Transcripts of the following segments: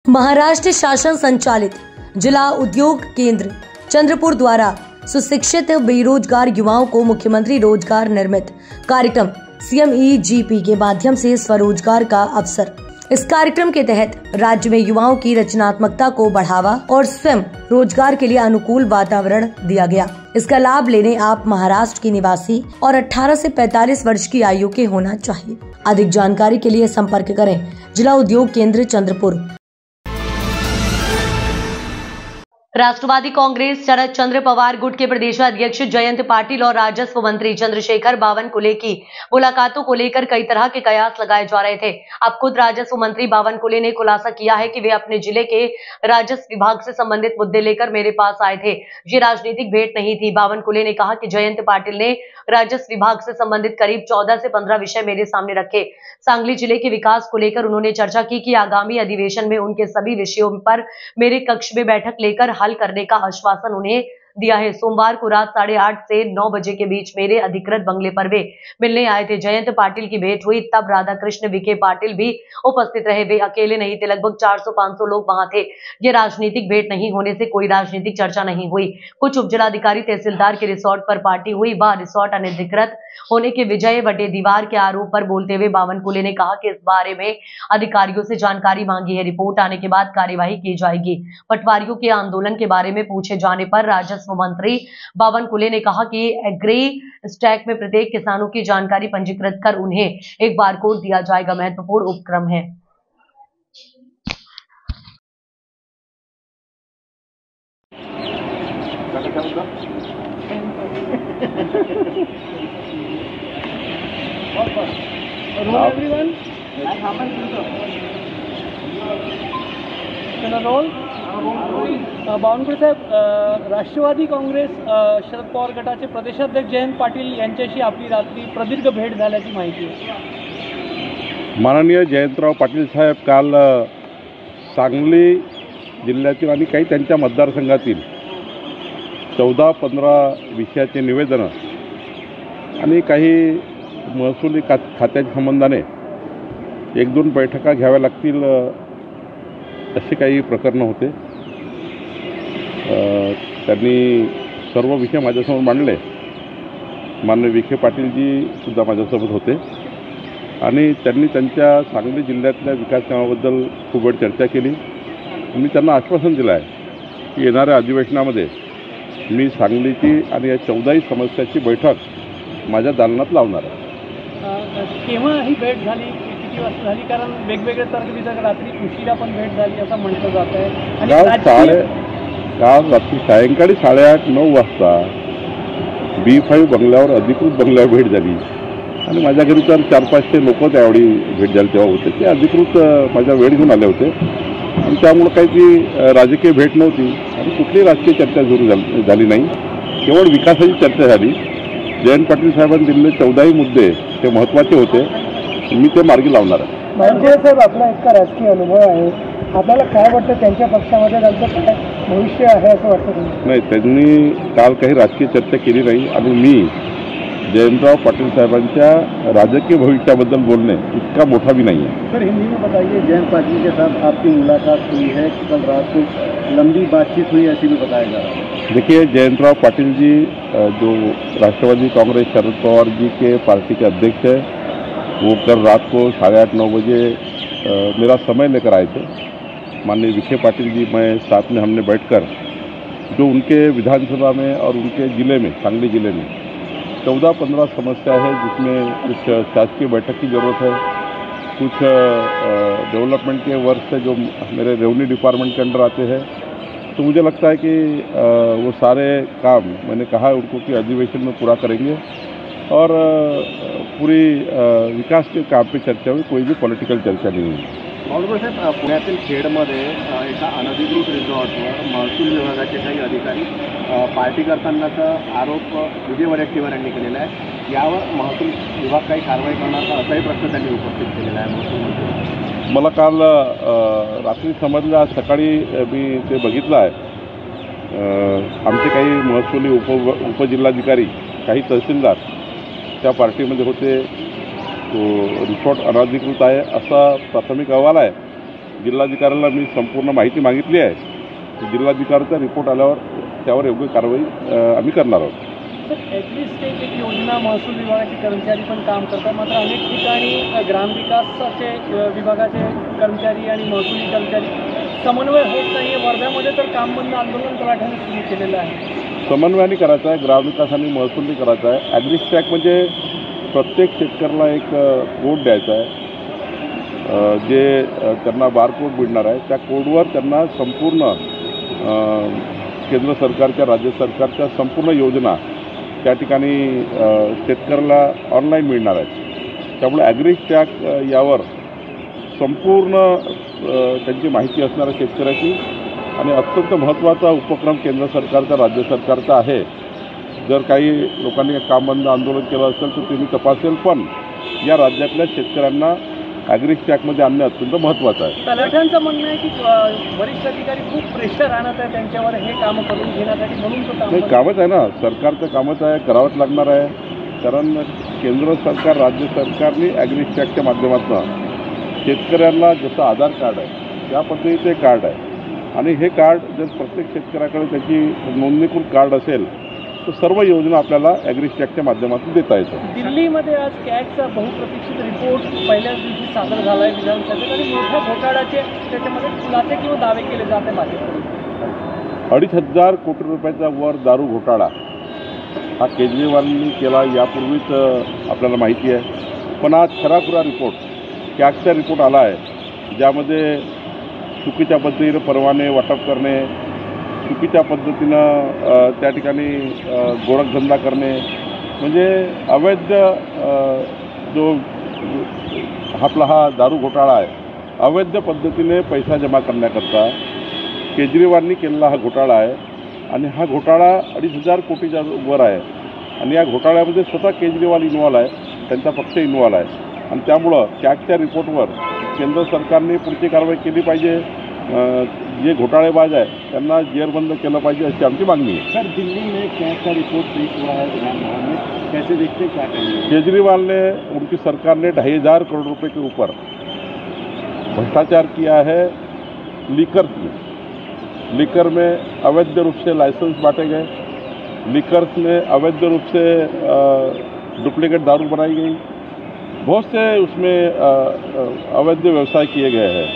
महाराष्ट्र शासन संचालित जिला उद्योग केंद्र चंद्रपुर द्वारा सुशिक्षित बेरोजगार युवाओं को मुख्यमंत्री रोजगार निर्मित कार्यक्रम CMEGP के माध्यम से स्वरोजगार का अवसर। इस कार्यक्रम के तहत राज्य में युवाओं की रचनात्मकता को बढ़ावा और स्वयं रोजगार के लिए अनुकूल वातावरण दिया गया। इसका लाभ लेने आप महाराष्ट्र की निवासी और 18 से 45 वर्ष की आयु के होना चाहिए। अधिक जानकारी के लिए संपर्क करें जिला उद्योग केंद्र चंद्रपुर। राष्ट्रवादी कांग्रेस शरद चंद्र पवार गुट के प्रदेशाध्यक्ष जयंत पाटिल और राजस्व मंत्री चंद्रशेखर बावनकुले की मुलाकातों को लेकर कई तरह के कयास लगाए जा रहे थे। अब खुद राजस्व मंत्री बावनकुले ने खुलासा किया है कि वे अपने जिले के राजस्व विभाग से संबंधित मुद्दे लेकर मेरे पास आए थे। ये राजनीतिक भेंट नहीं थी। बावनकुले ने कहा कि जयंत पाटिल ने राजस्व विभाग से संबंधित करीब 14 से 15 विषय मेरे सामने रखे। सांगली जिले के विकास को लेकर उन्होंने चर्चा की कि आगामी अधिवेशन में उनके सभी विषयों पर मेरे कक्ष में बैठक लेकर हल करने का आश्वासन उन्हें दिया है। सोमवार को रात 8:30 से 9 बजे के बीच मेरे अधिकृत बंगले पर वे मिलने आए थे। जयंत पाटिल की भेंट हुई तब राधाकृष्ण विखे पाटिल भी उपस्थित रहे। वे अकेले नहीं थे, लगभग 400-500 लोग वहां थे। ये राजनीतिक भेंट नहीं होने से कोई राजनीतिक चर्चा नहीं हुई। कुछ उपजिलाधिकारी तहसीलदार के रिसोर्ट पर पार्टी हुई। वह रिसोर्ट अनधिकृत होने के विजय वटे दीवार के आरोप पर बोलते हुए बावनकुले ने कहा कि इस बारे में अधिकारियों से जानकारी मांगी है। रिपोर्ट आने के बाद कार्यवाही की जाएगी। पटवारियों के आंदोलन के बारे में पूछे जाने पर राजस्व मंत्री बावनकुले ने कहा कि एग्री स्टैक में प्रत्येक किसानों की जानकारी पंजीकृत कर उन्हें एक बारकोड दिया जाएगा। महत्वपूर्ण उपक्रम है। Hello everyone. बावनकुळे साहेब, राष्ट्रवादी काँग्रेस शरद पवार गटाचे प्रदेशाध्यक्ष जयंत पाटील यांच्याशी आपली रात्री प्रदीर्घ भेट झाल्याची माहिती आहे। माननीय जयंतराव पाटील साहेब काल सांगली जिल्ह्यातील आणि काही त्यांच्या मतदारसंघातील 14-15 विषयाचे निवेदनं आणि काही महसुली खात्याच्या संबंधाने 1-2 बैठका घ्याव्या लागतील असे काही प्रकरणं होते। त्यांनी सर्व विषय माझ्यासमोर मांडले। माननीय विखे पाटीलजी सुद्धा माझ्यासोबत होते आणि त्यांनी त्यांच्या सांगली जिल्ह्यातल्या विकास कामाबद्दल खूप वेळ चर्चा केली। मी त्यांना आश्वासन दिलं आहे की येणाऱ्या अधिवेशनामध्ये मी सांगलीची आणि या 14ही समस्याची बैठक माझ्या दालनात लावणार आहे। केव्हा ही भेट झाली, किती वाजता झाली? कारण वेगवेगळे तर्क दिसतात, रात्री उशिरा पण भेट झाली असं म्हटलं जात आहे। काल रात्री सायंकाळी 8:30-9 वाजता B5 बंगल्यावर अधिकृत बंगल्यावर भेट झाली आणि माझ्या घरी तर 400-500 लोक त्यावेळी भेट झाली तेव्हा होते। ते अधिकृत माझ्या वेळ घेऊन आले होते आणि त्यामुळे काही ती राजकीय भेट नव्हती आणि कुठलीही राजकीय चर्चा सुरू झाली नाही। केवळ विकासाची चर्चा झाली। जयंत पाटील साहेबांनी दिलेले 14ही मुद्दे ते महत्त्वाचे होते। मी ते मार्गी लावणार आहे। मानकुळे साहेब, आपला इतका राजकीय अनुभव आहे, आपल्याला काय वाटतं त्यांच्या पक्षामध्ये त्यांचं काय भविष्य आहे असं वाटतं तुम्हाला? नाही, त्यांनी काल काही राजकीय चर्चा केली नाही आणि मी जयंतराव पाटिल साहबांच्या राजकीय भविष्याबद्दल बोलने इतका मोटा भी नहीं है। सर, हिंदी में बताइए, जयंत पाटिल के साथ आपकी मुलाकात हुई है, कल रात को लंबी बातचीत हुई ऐसी भी बताया जा रहा है। देखिए, जयंतराव पाटिल जी जो राष्ट्रवादी कांग्रेस शरद पवार जी के पार्टी के अध्यक्ष है, वो कल रात को 8:30-9 बजे मेरा समय लेकर आए थे। माननीय विखे पाटिल जी, मैं साथ में हमने बैठकर जो उनके विधानसभा में और उनके ज़िले में, सांगली ज़िले में 14-15 समस्या है जिसमें कुछ शासकीय बैठक की ज़रूरत है, कुछ डेवलपमेंट के वर्क से जो मेरे रेवेन्यू डिपार्टमेंट के अंडर आते हैं, तो मुझे लगता है कि वो सारे काम मैंने कहा उनको कि अधिवेशन में पूरा करेंगे और पूरी विकास के काम पे चर्चा हुई, कोई भी पॉलिटिकल चर्चा नहीं हुई। बावनकुळे साहेब, पुण्यातील खेडमध्ये एका अनधिकृत रिसॉर्टवर महसूल विभागाचे काही अधिकारी पार्टी करतानाचा आरोप विजय वडेट्टीवार यांनी केलेला आहे। यावर महसूल विभाग काही कारवाई करणार का असाही प्रश्न त्यांनी उपस्थित केलेला आहे महसूल मंत्री। मला काल रात्री समजलं, आज सकाळी मी ते बघितलं आहे। आमचे काही महसुली उपजिल्हाधिकारी, काही तहसीलदार त्या पार्टीमध्ये होते। तो रिसॉर्ट अनधिकृत आहे असा प्राथमिक अहवाल आहे जिल्हाधिकाऱ्याला मी संपूर्ण माहिती मागितली आहे. जिल्हाधिकाऱ्याचा रिपोर्ट आल्यावर त्यावर योग्य कारवाई आम्ही करणार आहोत. सर ॲटलिस्ट एक योजना महसूल विभागाचे कर्मचारी पण काम करतात, मात्र अनेक ठिकाणी ग्रामविकासाचे विभागाचे कर्मचारी आणि महसुली कर्मचारी समन्वय होत नाही आहे. वर्ध्यामध्ये तर काम बंद आंदोलन तलाठ्याने सुरू केलेलं आहे. समन्वयाने करायचं आहे, ग्रामविकास आणि महसूलनी करायचा आहे. ॲग्रीस्टॅक म्हणजे प्रत्येक शेतकऱ्याला एक कोड द्यायचा आहे, जे त्यांना बारकोड मिळणार आहे. त्या कोडवर त्यांना संपूर्ण केंद्र सरकारच्या राज्य सरकारच्या संपूर्ण योजना त्या ठिकाणी शेतकऱ्याला ऑनलाईन मिळणार आहेत. त्यामुळे ॲग्रीस्टॅक यावर संपूर्ण त्यांची माहिती असणाऱ्या शेतकऱ्याची आणि अत्यंत महत्त्वाचा उपक्रम केंद्र सरकारचा राज्य सरकारचा आहे. जर काही लोकांनी काम बंद आंदोलन केलं असेल तर तुम्ही तपासेल, पण या राज्यातल्या शेतकऱ्यांना ॲग्रीस्टॅकमध्ये आणणं अत्यंत महत्त्वाचं आहे. तलाठ्यांचं म्हणणं आहे की वरिष्ठ अधिकारी खूप प्रेशर आणत आहे त्यांच्यावर हे कामं करून घेण्यासाठी, म्हणून तो नाही कामच आहे ना, सरकारचं कामच आहे, करावंच लागणार आहे. कारण केंद्र सरकार राज्य सरकारने ॲग्रीस्टॅकच्या माध्यमातून शेतकऱ्यांना जसं आधार कार्ड आहे त्या पद्धतीचे कार्ड आहे आणि हे कार्ड जर प्रत्येक शेतकऱ्याकडे त्याची नोंदणीकृत कार्ड असेल तर सर्व योजना आपल्याला ॲग्रीस्टॅकच्या माध्यमातून देता येतं. दिल्लीमध्ये आज कॅगचा बहुप्रतीक्षित रिपोर्ट पहिल्याच दिवशी सादर झाला आहे विधानसभेत आणि मोठ्या घोटाळ्याचे त्याच्यामध्ये खुलासे किंवा दावे केले जाते भाजपकडून. 2,500 कोटी रुपयाचा वर दारू घोटाळा हा केजरीवालांनी केला यापूर्वीच आपल्याला माहिती आहे. पण आज खराखुरा रिपोर्ट कॅगचा रिपोर्ट आला आहे, ज्यामध्ये चुकीच्या पद्धतीने परवाने वाटप करणे, चुकीच्या पद्धतीनं त्या ठिकाणी गोरखधंदा करणे, म्हणजे अवैध जो आपला हा दारू घोटाळा आहे, अवैध पद्धतीने पैसा जमा करण्याकरता केजरीवालांनी केलेला हा घोटाळा आहे. आणि हा घोटाळा 2,500 कोटीच्या वर आहे आणि या घोटाळ्यामध्ये स्वतः केजरीवाल इन्व्हॉल्व आहे, त्यांचा पक्ष इन्व्हॉल्व आहे. आणि त्यामुळं कॅगच्या रिपोर्टवर केंद्र सरकारने पुढची कारवाई केली पाहिजे. जे घोटाळेबाज आहे त्यांना जेरबंद केलं पाहिजे अशी आमची मागणी आहे. सर दिल्ली में कैग का रिपोर्ट लीक हुआ है विधानभवन में, कैसे देखते क्या कहेंगे? केजरीवाल ने उनकी सरकार ने 2,500 करोड़ रुपए के ऊपर भ्रष्टाचार किया है लीकर्स में. लीकर में अवैध रूप से लाइसेंस बांटे गए, लीकर्स में अवैध रूप से डुप्लीकेट दारू बनाई गई, बहुत से उसमें अवैध व्यवसाय किए गए हैं.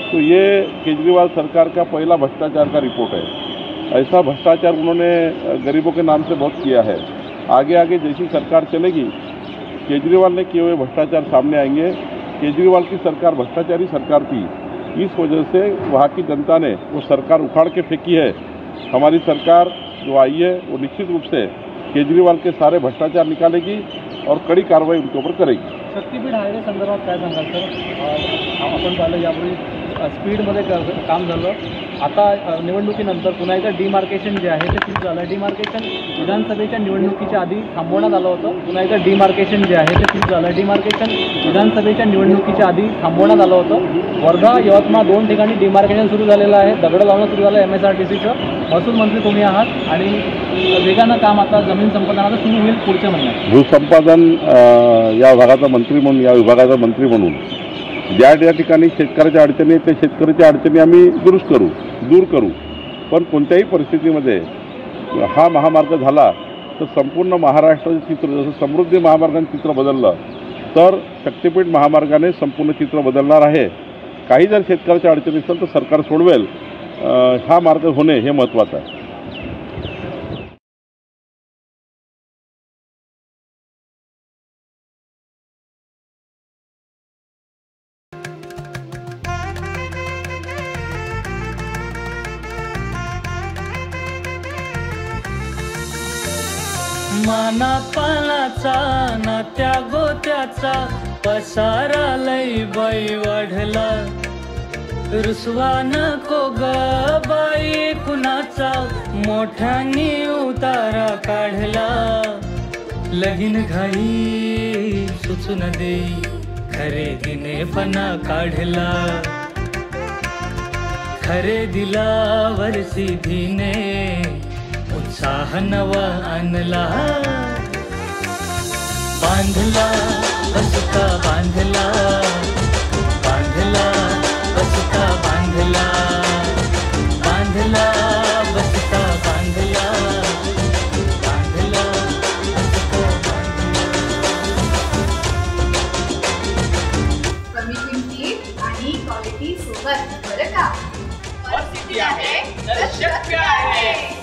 तो ये केजरीवाल सरकार का पहला भ्रष्टाचार का रिपोर्ट है. ऐसा भ्रष्टाचार उन्होंने गरीबों के नाम से बहुत किया है. आगे आगे जैसी सरकार चलेगी केजरीवाल ने किए हुए भ्रष्टाचार सामने आएंगे. केजरीवाल की सरकार भ्रष्टाचारी सरकार थी, इस वजह से वहाँ की जनता ने वो सरकार उखाड़ के फेंकी है. हमारी सरकार जो आई है वो निश्चित रूप से केजरीवाल के सारे भ्रष्टाचार निकालेगी और कड़ी कार्रवाई उनके ऊपर करेगी. शक्तीपीठ हायवे संदर्भात काय सांगाल सर? आपण पाहिलं यापूर्वी स्पीडमध्ये काम झालं, आता निवडणुकीनंतर पुन्हा एकदा डिमार्केशन जे आहे ते सुरू झालं. डिमार्केशन विधानसभेच्या निवडणुकीच्या आधी थांबवण्यात आलं होतं, पुन्हा एकदा डिमार्केशन जे आहे ते सुरू झालं. डिमार्केशन विधानसभेच्या निवडणुकीच्या आधी थांबवण्यात आलं होतं. वर्धा यवतमाळ 2 ठिकाणी डिमार्केशन सुरू झालेलं आहे, दगड लावणं सुरू झालं MSRTCचं. महसूल मंत्री तुम्ही आहात आणि वेगानं काम आता जमीन संपादनाचं सुरू होईल पुढच्या महिन्यात. भूसंपादन या विभागाचा मंत्री म्हणून, या विभागाचा मंत्री म्हणून ज्या ठिकाणी शेतकऱ्याच्या अडचणी आहेत त्या शेतकऱ्याच्या अडचणी आम्ही दूर करू. पण कोणत्याही परिस्थितीमध्ये हा महामार्ग झाला तर संपूर्ण महाराष्ट्राचं चित्र, जसं समृद्धी महामार्गाने चित्र बदललं तर शक्तीपीठ महामार्गाने संपूर्ण चित्र बदलणार आहे. काही जर शेतकऱ्याच्या अडचणी असेल तर सरकार सोडवेल. हा मार्ग होणे हे महत्त्वाचं आहे. माना पानाचा ना त्या गोत्याचा पसारा लई बाई वाढला. रुसवा नको ग बाई कुणाचा, मोठ्यानी उतारा काढला. लगीन घाई सुचून देई, खरेदीने पणा काढला. खरेदीला वरसी धीने उत्साह नवा आणला. बांधला बसका बांधला, बांधला बसका बांधला बांधला बसता बांधला बांधला बसता कमी किमतीत आणि क्वालिटी सोबत बरं का. परिस्थिती आहे तर शक्य आहे.